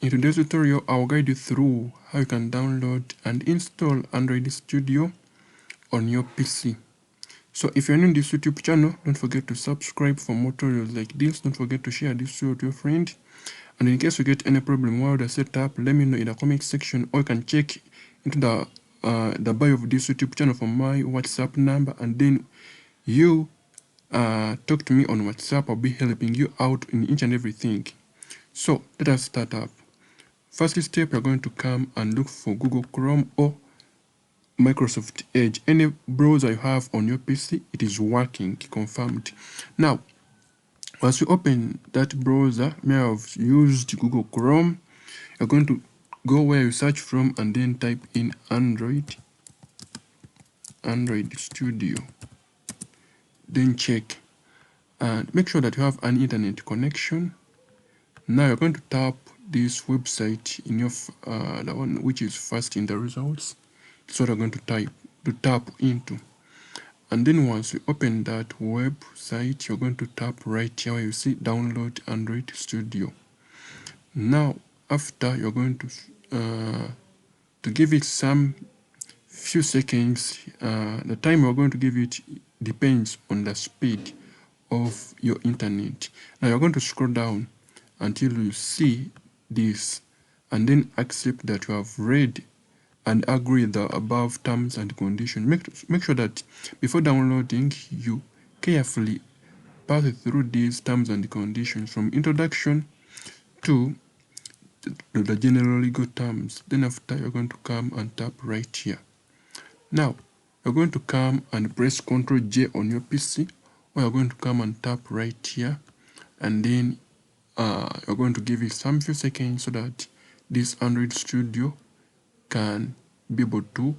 In today's tutorial, I'll guide you through how you can download and install Android Studio on your PC. So if you're new to this YouTube channel, don't forget to subscribe for more tutorials like this. Don't forget to share this video to your friend. And in case you get any problem while the setup, let me know in the comment section, or you can check into the bio of this YouTube channel for my WhatsApp number, and then you talk to me on WhatsApp. I'll be helping you out in each and everything. So let us start up. First step, you're going to come and look for Google Chrome or Microsoft Edge. Any browser you have on your PC, it is working, confirmed. Now, once you open that browser, may have used Google Chrome, you're going to go where you search from and then type in Android Studio. Then check and make sure that you have an internet connection. Now you're going to tap this website in your the one which is first in the results. That's what I'm going to tap into. And then once you open that website, you're going to tap right here where you see download Android Studio. Now after, you're going to give it some few seconds. The time you're going to give it depends on the speed of your internet. Now you're going to scroll down until you see this, and then accept that you have read and agree the above terms and conditions. Make sure that before downloading, you carefully pass through these terms and conditions from introduction to the general legal terms. Then after, you're going to come and tap right here. Now you're going to come and press Ctrl J on your PC, or you're going to come and tap right here, and then you're going to give it some few seconds so that this Android Studio can be able to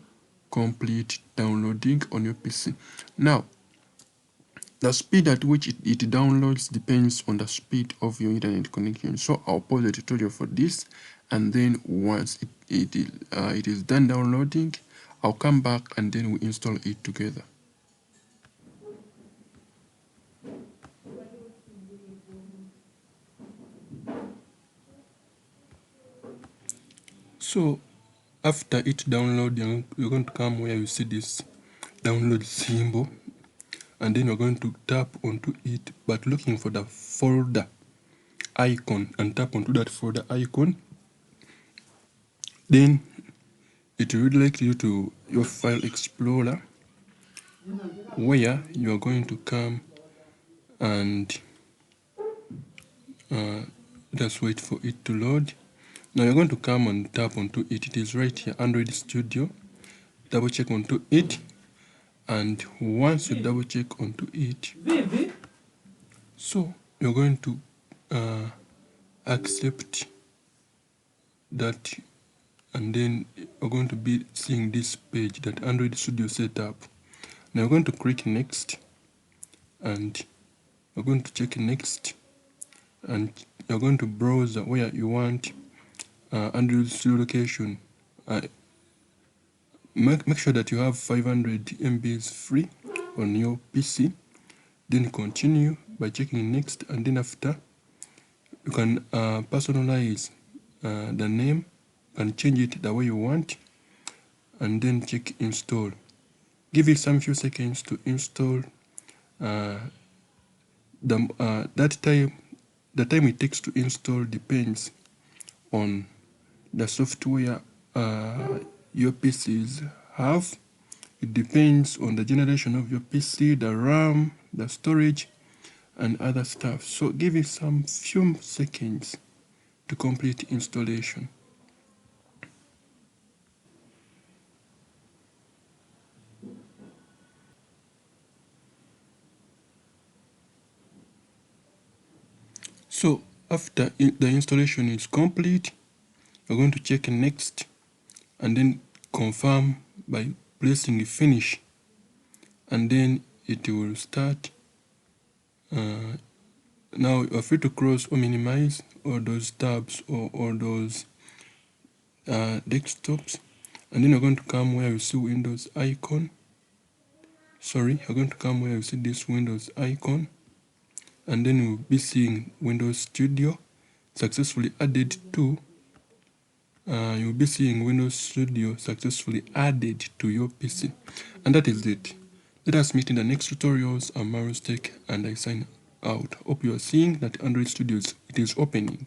complete downloading on your PC. Now, the speed at which it downloads depends on the speed of your internet connection. So I'll pause the tutorial for this, and then once it is done downloading, I'll come back and then we install it together. So after it downloading, you're going to come where you see this download symbol, and then you're going to tap onto it, but looking for the folder icon, and tap onto that folder icon. Then it will redirect you to your file explorer, where you are going to come and just wait for it to load. Now you're going to come and tap onto it. It is right here, Android Studio. Double check onto it, and once you double check onto it, so you're going to accept that, and then you're going to be seeing this page that Android Studio setup. Now you're going to click next, and you're going to check next, and you're going to browse where you want Android Studio location. Make sure that you have 500 MBs free on your PC. Then continue by checking next, and then after, you can personalize the name and change it the way you want, and then check install. Give it some few seconds to install. The time it takes to install depends on the software your PCs have. It depends on the generation of your PC, the RAM, the storage, and other stuff. So give it some few seconds to complete installation. So after the installation is complete, you're going to check next, and then confirm by pressing finish, and then it will start. Now you're free to close or minimize all those tabs or all those desktops, and then you're going to come where you see Windows icon. You're going to come where you see this Windows icon, and then you'll be seeing Windows Studio successfully added to you'll be seeing Windows Studio successfully added to your PC. And that is it. Let us meet in the next tutorials. I'm Marius Tech and I sign out. Hope you are seeing that Android Studio is opening.